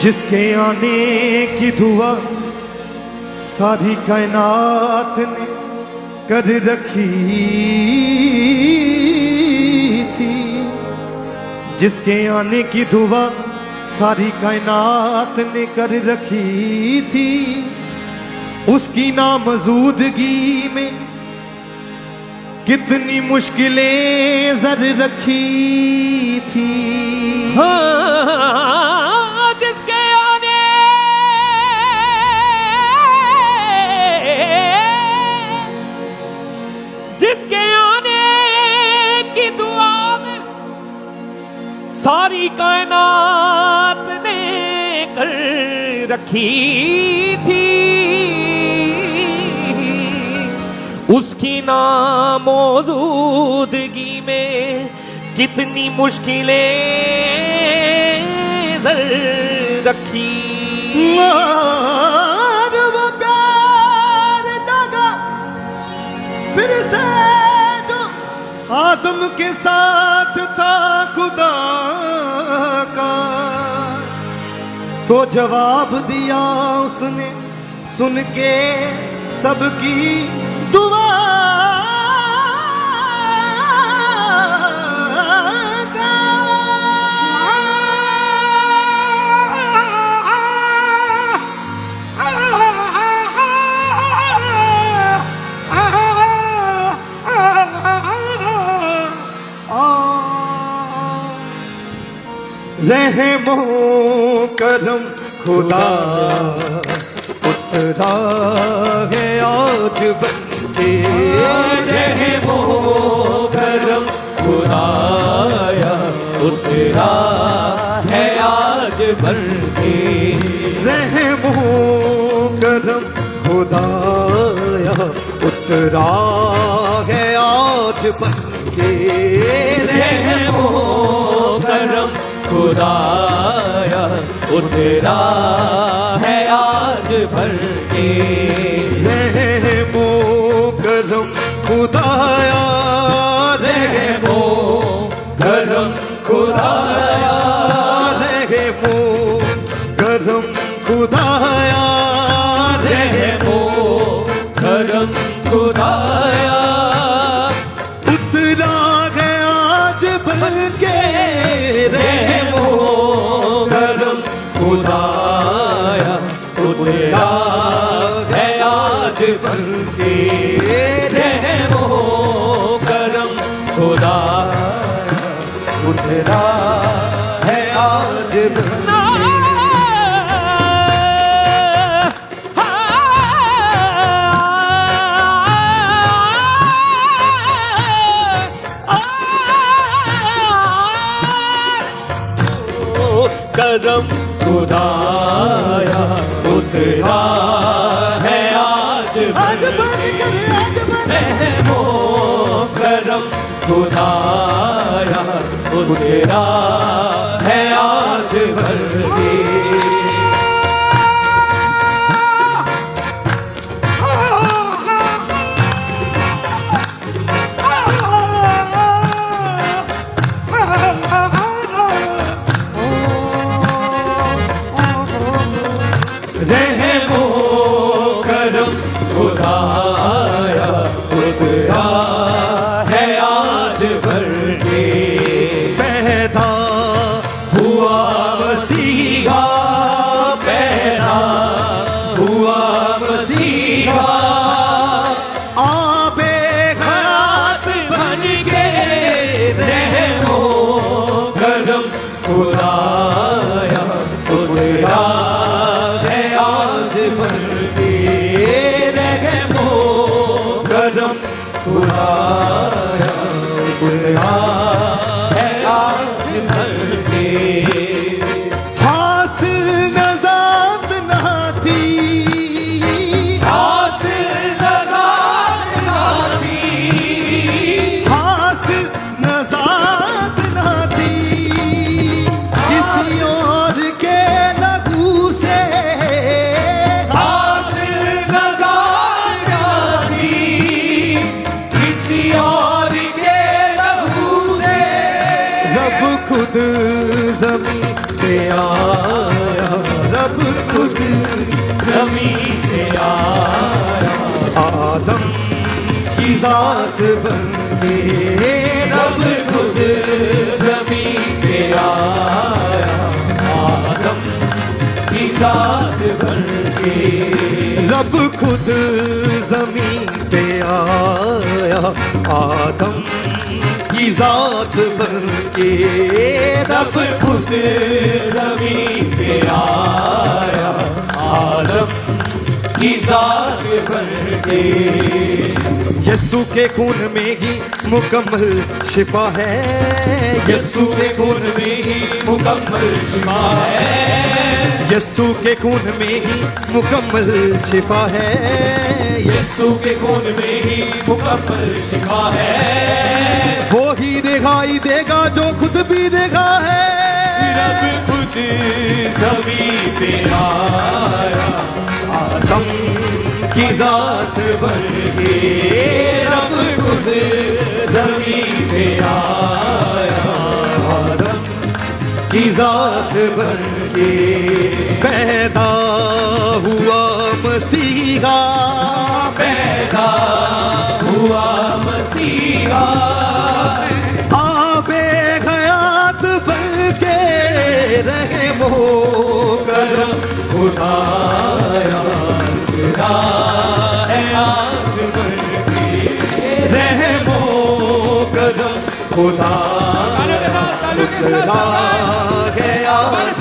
जिसके आने की दुआ सारी कायनात ने कर रखी थी, जिसके आने की दुआ सारी कायनात ने कर रखी थी, उसकी नामौजूदगी में कितनी मुश्किलें जर रखी थी। हाँ, जिसके आने की दुआ में सारी कायनात ने कर रखी थी, उसकी नामौजूदगी में कितनी मुश्किलें जर रखी। वो प्यार दागा फिर से जो आदम के साथ था खुदा का, तो जवाब दिया उसने सुन के सबकी दुआ का। रहमो करम खुदा उतरा है आज बनके, रहमो करम खुदाया उतरा है आज बनके, रहमो करम खुदाया उतरा है आज बनके, रहमो करम खुदाया उतरा है आज बनके, रहमो करम खुदाया, रहमो करम खुदाया, रहमो करम खुदाया, रहमो करम खुदाया उतरा है आज बनके, रहमो करम खुदाया उतरा है आज बनके, रहमो करम खुदाया उतरा है आज बनके। करम खुदाया उतरा है आज बनके, रहमो करम खुदाया उतरा है आज बनके। रहमो करम खुदाया उतरा है आज बनके, पैदा हुआ मसीहा, पैदा हुआ मसीहा, आबे हयात बनके, रहमो करम खुदाया उतरा है आज बनके, रहमो करम खुदाया उतरा है आज बनके। हासिल नजात ना थी, हासिल नजात ना थी, हासिल नजात ना थी, किसी और के लहू से, हासिल नजात ना थी, किसी और के लहू जमीन पे आया, आदम की जात बन के रब खुद जमीन पे आया, आदम की जात बन के, रब खुद जमीन पे आया, आदम की जात बन के रब खुद जमीन पे आया, आदम की जात बन के। यीशु के खून में ही मुकम्मल शिफा है, यीशु के खून में ही मुकम्मल शिफा है, यीशु के खून में ही मुकम्मल शिफा है, यीशु के खून में ही मुकम्मल शिफा है। वो ही दिखाई देगा जो खुद भी देखा है, रब खुद जमीन पे आया, आदम की जात बन के, रब खुद जमीन पे आया, आदम की जात बन के पैदा हुआ मसीहा, पैदा हुआ मसीहा, आबे हयात बन के रहमो करम खुदाया तेरा है आज बन के, रहमो करम खुदा खुदा है आज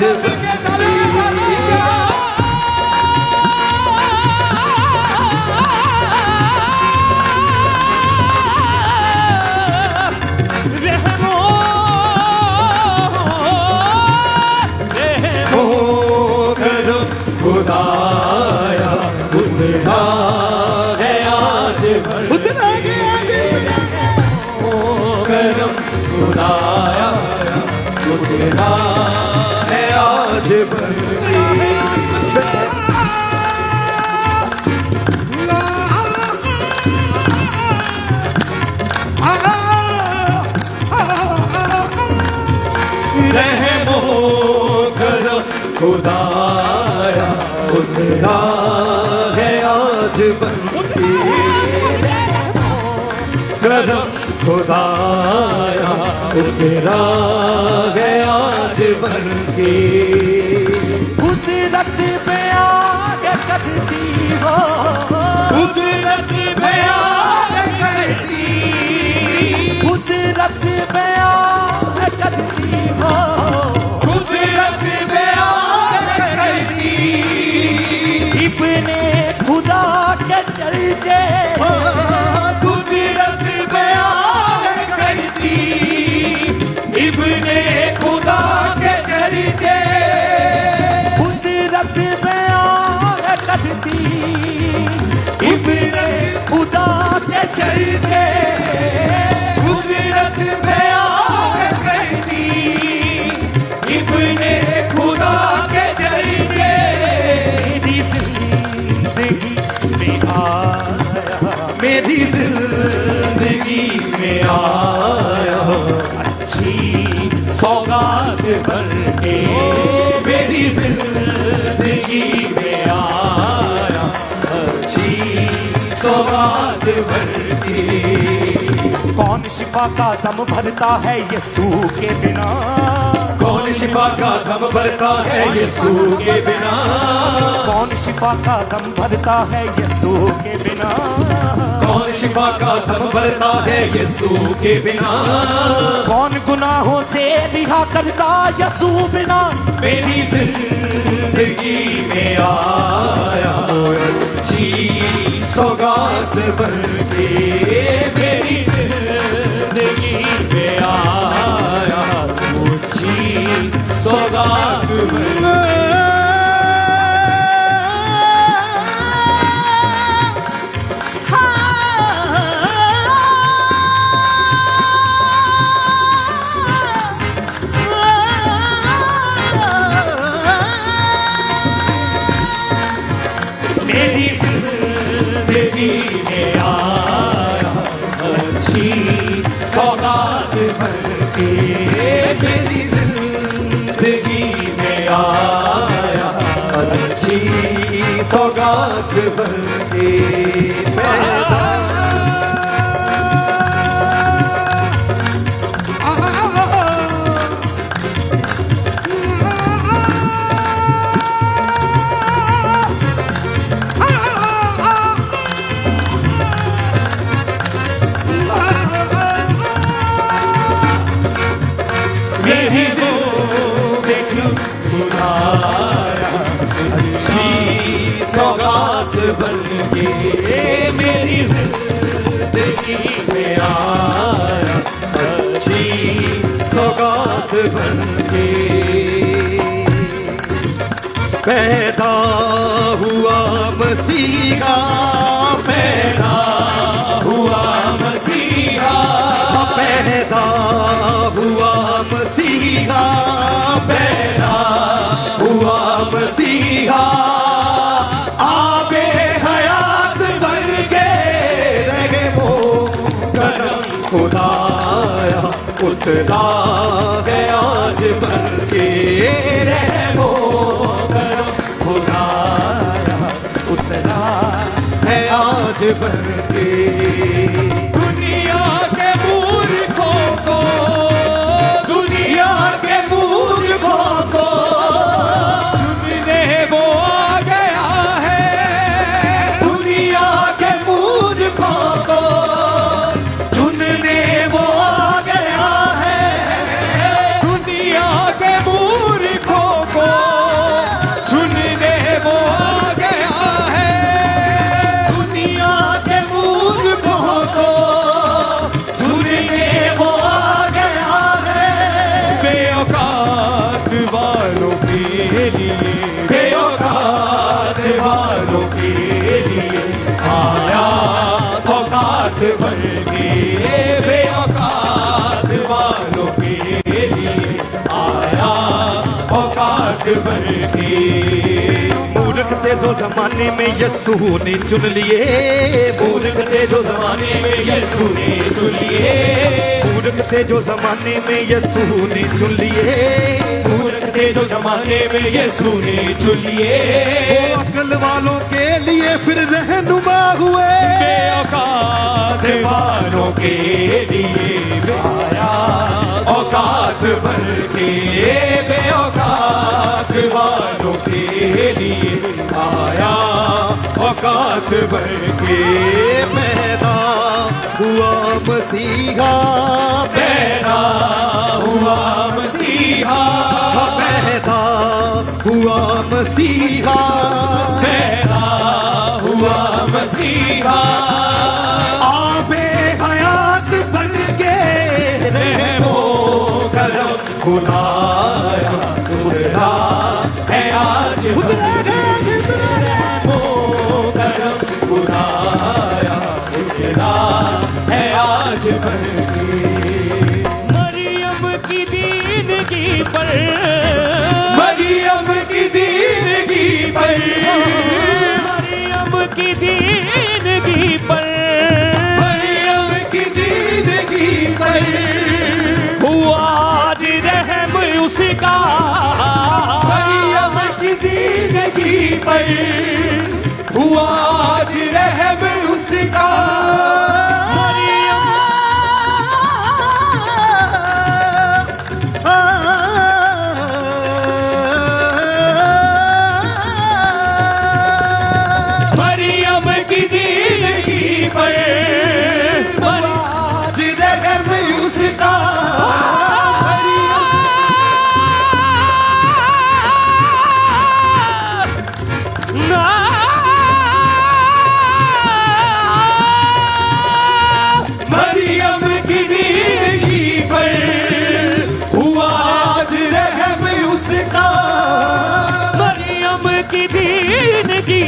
खुदाया खुदा है आज बन उतना के, करम खुदाया खुदा है आज बन के। रहमो करम खुदाया खुदा है आज बन के, करम खुदाया खुदा है आज बन के। कुदरत पे आग करती हो, कुदरत बयान करती, कुदरत पे आग करती हो, कुदरत बयान करती, इब्ने खुदा के चर्चे, कुदरत बयान करती, इब्ने खुदा के चर्चे, कुदरत पे आग करती, इब्ने खुदा के चर्चे, कुदरत बयान करती, इब्ने खुदा के चर्चे। मेरी जिंदगी में आया, मेरी जिंदगी में आया, अच्छी सौगात बन के, मेरी जिंदगी में आया, अच्छी सौगात बन के। कौन शिफा का दम भरता है यीशु के बिना, कौन शिफा का दम भरता है यीशु के बिना, कौन शिफा का दम भरता है यीशु के बिना, कौन शिफा का दम भरता है यीशु के बिना, कौन गुनाहों से रिहा करता यीशु बिना, मेरी जिंदगी में आया, अच्छी सौगात बन के, मेरी जिंदगी में आया, अच्छी सौगात बन के। मेरी जिंदगी में आया, अच्छी सौगात बन के, मेरी जिंदगी में आया, अच्छी सौगात बन के पैदा मेरी जिंदगी बुलाया अच्छी सौगात बन के मेरी जिंदगी में आया अच्छी सौगात बन के पैदा हुआ मसीहा पैदा हुआ मसीहा पैदा हुआ मसीहा पैदा हुआ मसीहा आबे हयात बन के रहे वो करम खुदाया उतरा है आज बन के रहे वो करम खुदाया उतरा है आज बन के दुनिया के मूर्खों को दुनिया के मूर्खों को चुनने वो आ गया है दुनिया के मूर्खों को चुनने वो आ गया है दुनिया के मूर्खों को चुनने वो आ गया है दुनिया के मूर्खों को चुनने वो आ गया है बेऔकात वालों के लिए बेऔकात वालों के लिए आया औकात बन के बेऔकात वालों के लिए आया औकात बन के मूर्ख थे जो जमाने में यीशु ने चुन लिए मूर्ख थे जो जमाने में यीशु ने चुन लिए मूर्ख थे जो जमाने में यीशु ने चुन लिए मूर्ख थे जो जमाने में यीशु ने चुन लिए वो अक्ल वालों के लिए फिर रहनुमा हुए बेऔकात वालों के लिए आया औकात बन के बेऔकात वालों के लिए आया औकात बन के पैदा हुआ मसीहा पैदा हुआ मसीहा पैदा हुआ मसीहा पैदा हुआ मसीहा आबे हयात बन के वो करम खुदाया उतरा है आज वो करम खुदाया उतरा है आज बन के मरियम की दीनगी पर मरियम की दीनगी पर मरियम की दीनगी पर मरियम की दीनगी पर हुआ आज रहम उसका मरियम की दीनगी पर हुआ आज रहम उसका मरियम की दीनगी पर आज रहम उसका मरियम की दीनगी पर हुआ आज रहम उसका मरियम की दीनगी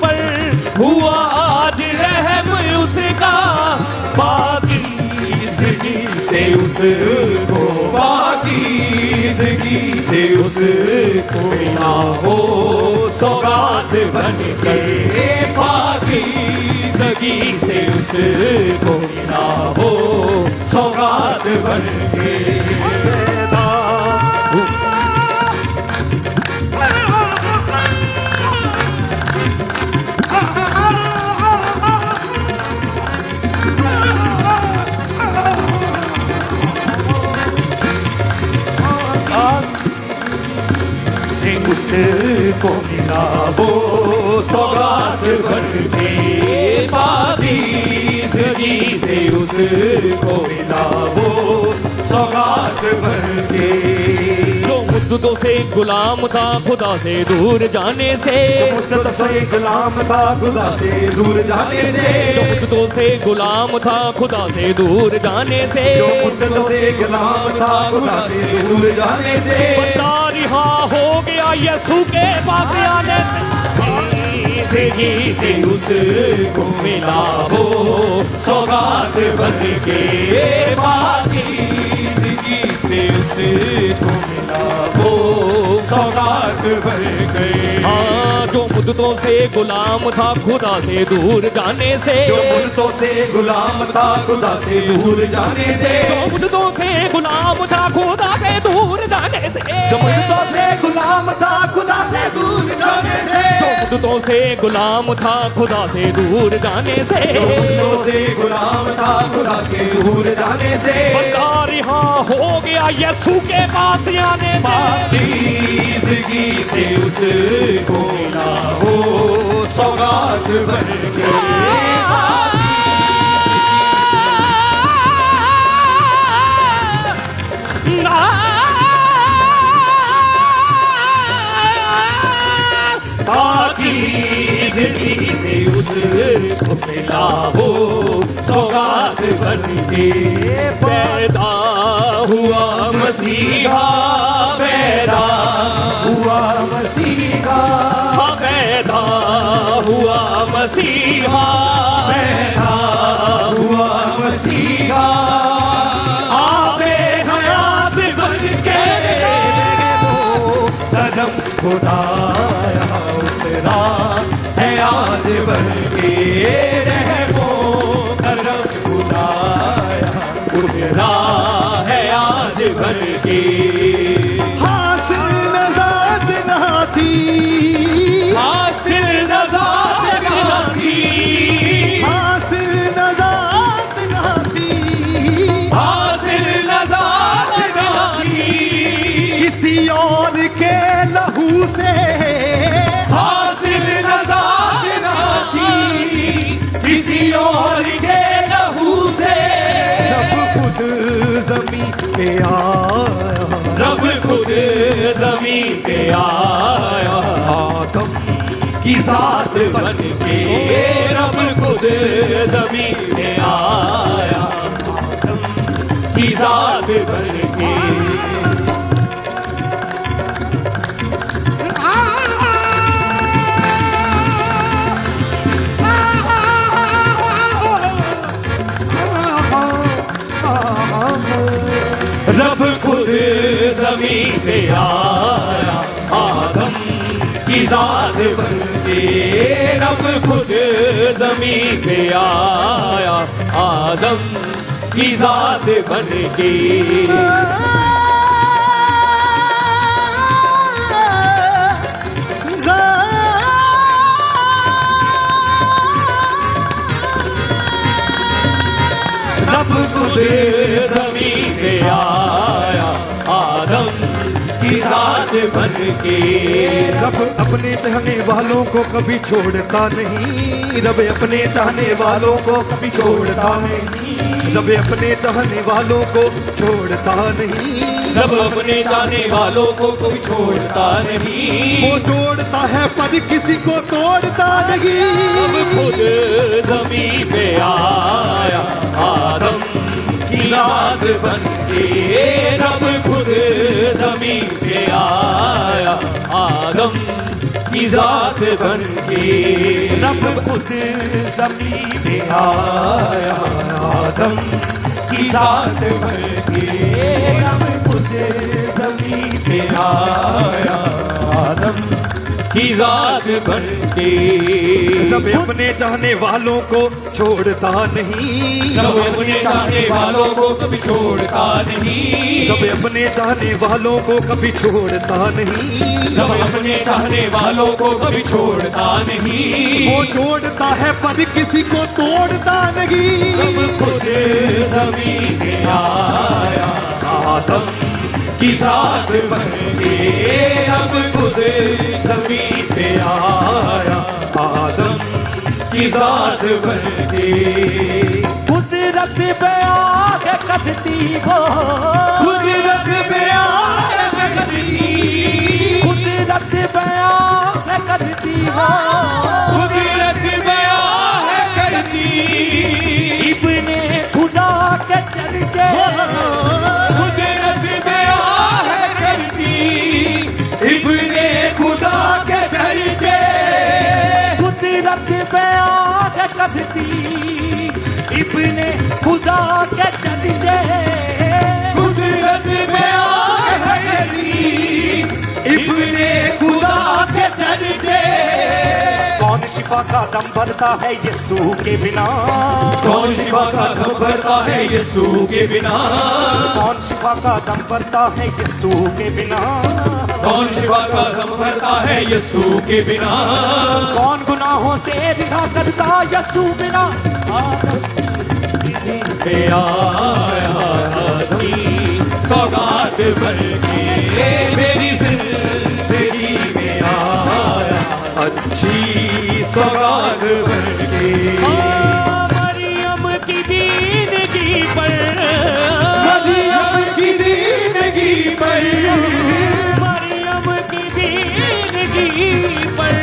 पर हुआ आज रहम उसका पाकीज़गी से उसको पाकीज़गी से उसको मिला वो सौगात बन के पाकीज़गी से उसको मिला वो सौगात बन के उसको मिला वो सौगात बन के, पाकीज़गी से उसको मिला वो सौगात बन के। जो मुद्दतों से गुलाम था खुदा से दूर जाने से, मुद्दत से गुलाम था खुदा से दूर जाने से, जो मुद्दतों से गुलाम था खुदा से दूर जाने से, जो मुद्दत से गुलाम था खुदा से दूर जाने से, बंदा रिहा हो गया यीशु के पास आने से, जिंदगी से उसको मिला वो सौगात बन के, पाकीज़गी से उसको मिला वो सौगात बन गए। हाँ, जो मुद्दतों से गुलाम था खुदा से दूर जाने से, जो मुद्दतों से गुलाम था खुदा से दूर जाने से, जो मुद्दतों से गुलाम था खुदा से दूर जाने से, जो मुद्दतों से गुलाम था खुदा से दूर जाने से, जो मुद्दतों से गुलाम था खुदा से दूर जाने से, जो मुद्दतों से गुलाम था खुदा से दूर जाने से, बंदा रिहा हो गया यीशु के पास आने से, पाकीज़गी से उसको मिला वो सौगात बन के, पाकीज़गी से उसको मिला वो सौगात बन के। पैदा हुआ मसीहा पैदा हुआ मसीहा, पैदा हुआ मसीहा, पैदा हुआ मसीहा, आबे हयात बन के कदम खुदाया उतरा है आज बन के, रहमो कदम खुदाया उतरा है आज बन के। हासिल नज़ात ना थी, हासिल नज़ात ना थी, हासिल नज़ात ना थी, हासिल नज़ात ना थी, किसी और के लहू से हासिल नज़ात ना थी, किसी और के लहू से रब खुद ज़मीं पे आया, रब खुद ज़मीं पे आया, आदम की ज़ात बन के, रब खुद ज़मीं पे आया, आदम की ज़ात बन के। रब खुद ज़मीं पे आया, आदम की ज़ात बन के, रब खुद ज़मीं पे आया, आदम की ज़ात बन के। रब खुद ज़मीं पे आया, आदम की ज़ात बन के। रब अपने चाहने वालों को कभी छोड़ता नहीं, रब अपने चाहने वालों को कभी छोड़ता नहीं, रब अपने चाहने वालों को छोड़ता नहीं, रब अपने चाहने वालों को कोई छोड़ता नहीं, वो जोड़ता है पर किसी को तोड़ता नहीं। रब खुद ज़मीं पे आया, आदम की ज़ात बन के, रब खुद ज़मीं पे आया, आदम की ज़ात बन के। रब खुद ज़मीं पे आया, आदम की ज़ात बन के, रब खुद ज़मीं पे आया, आदम की ज़ात बन के। रब अपने चाहने वालों को छोड़ता नहीं, रब अपने चाहने वालों को कभी छोड़ता नहीं, रब अपने चाहने वालों को कभी छोड़ता नहीं, रब अपने चाहने वालों को कभी छोड़ता नहीं, वो जोड़ता है पर किसी को तोड़ता नहीं। रब खुद ज़मीं पे आया, आदम की जात बन के रब खुद ज़मीन पे आया, आदम की जात बन के। कुदरत पे आके कटती वो, कुदरत पे आके कटती, कुदरत पे आके कटती वो, कुदरत पे आके करती, इब्ने खुदा के चर्चे, कुदरत पे आके करती, इब्ने खुदा के चर्चे, कुदरत पे आके कटती, इब्ने खुदा के चर्चे, कुदरत पे आके करती, इब्ने खुदा के चर्चे। कौन शिफा का दम भरता है यीशु के बिना, कौन शिफा का दम भरता है यीशु के बिना, कौन शिफा का दम भरता है यीशु के बिना, कौन शिफा का दम भरता है यीशु के बिना, कौन गुनाहों से रिहा करता यीशु बिना। पे आया थी सौगात बन के मेरी जिंदगी में आया, अच्छी सौगात बन के। मरियम की दीनगी पर, मरियम की दीनगी पर, मरियम की दीनगी पर,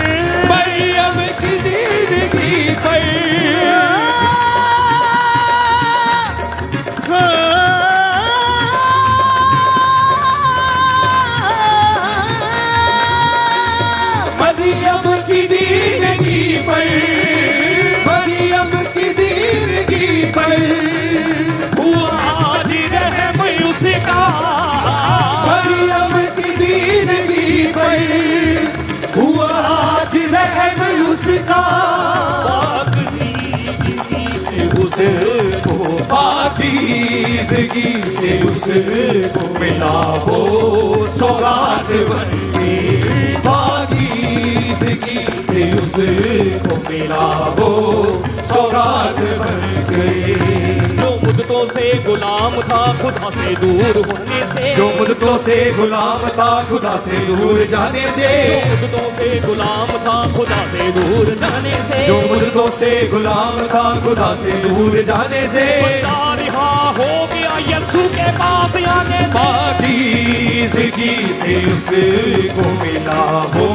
मरियम की दीनगी पर, मरियम की दीनगी पर, मरियम की दीनगी पर, हुआ आज रहम उसका, मरियम की दीनगी पर, हुआ आज रहम उसका, उसको पाकीज़गी से उसको मिला वो सौगात बन के, पाकीज़गी से उसको मिला वो सौगात बन के। जो मुद्दतों से गुलाम था खुदा से दूर होने से, जो मुद्दतों से गुलाम था खुदा से दूर जाने से, जो मुद्दतों से गुलाम था खुदा से दूर जाने से, जो मुद्दतों से गुलाम था खुदा से दूर जाने से, बंदा रिहा हो गया यीशु के पास आने से। पाकीज़गी से उसको मिला वो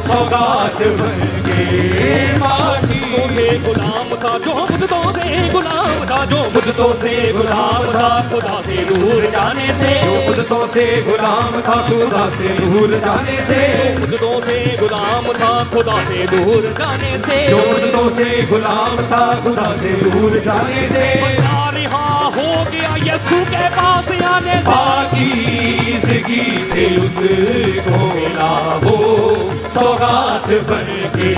सौगात बन के, मुद्दतों से गुलाम था, जो मुद्दतों से गुलाम था, जो मुद्दतों से गुलाम था खुदा से दूर जाने से, जो मुद्दतों से गुलाम था खुदा से दूर जाने से, मुद्दतों से गुलाम था खुदा से दूर जाने से, जो मुद्दतों से गुलाम था खुदा से दूर जाने से, बंदा रिहा हो गया यीशु के पास आने से। पाकीज़गी से उसको मिला वो सौगात बन के,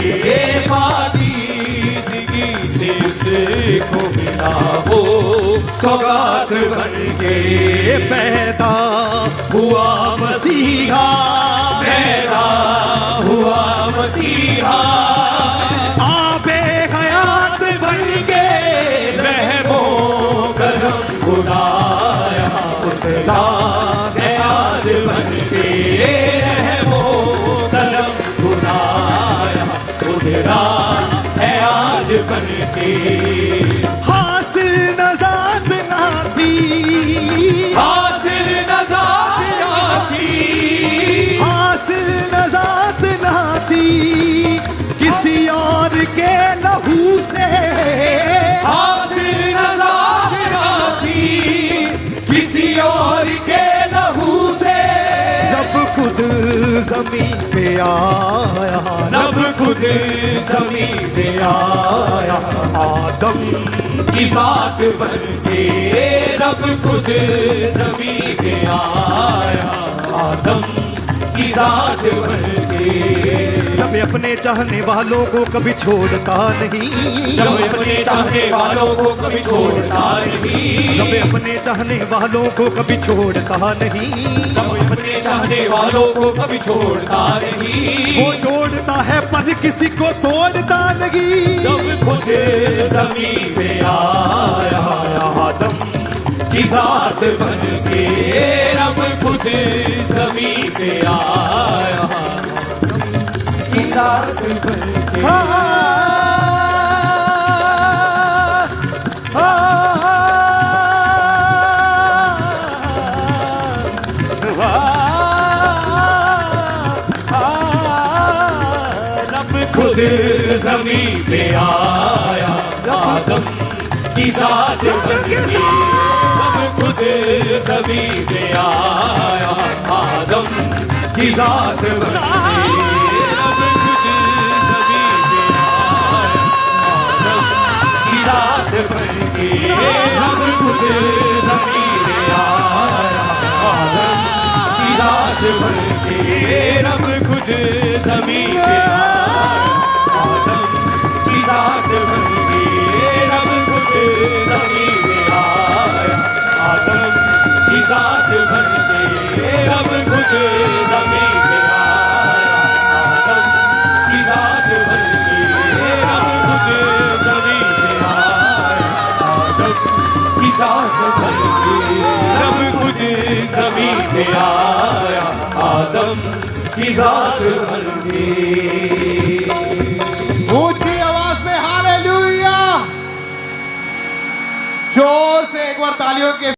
पाकीज़गी से उसको मिला वो सौगात बन के। पैदा हुआ मसीहा, पैदा हुआ मसीहा, आबे हयात बन के रहमो करम खुदाया उतरा है आज बन के, रहमो करम खुदाया उतरा है आज बन के। हासिल नजात ना थी, हासिल नजात ना थी, हासिल नजात ना थी किसी और के लहू से, हासिल नजात ना थी किसी और के लहू से, जब खुद जमीन पे आया, रब खुद ज़मीन पे आया, आदम की जात बन के रब खुद ज़मीन पे आया, आदम की जात बन के। जब अपने चाहने वालों को कभी छोड़ता नहीं, जब अपने चाहने वालों को कभी छोड़ता नहीं, जब अपने चाहने वालों को कभी छोड़ता नहीं, जब अपने चाहने वालों को कभी छोड़ता नहीं, वो जोड़ता है पर किसी को तोड़ता नहीं। जब खुद ज़मीन पे आया, आदम की जात बन के रब खुद ज़मीं पे आया की जात बन के रब खुद ज़मीं पे आया आदम की जात बन के रब खुद ज़मीं पे आया आदम की जात बन के रब खुद ज़मीं पे आया आदम की जात बन के रब खुद ज़मीं पे आया आदम की जात बन के रब खुद ज़मीं पे आया आदम की जात बन के रब खुद ज़मीं पे आया आदम की जात बन के रब खुद ज़मीं पे आया आदम की जात बन के रब खुद ज़मीं पे आया आदम की जात बन के रब खुद ज़मीं पे आया आदम की जात बन के ऊंची आवाज में हालेलुया, जोर से एक बार तालियों के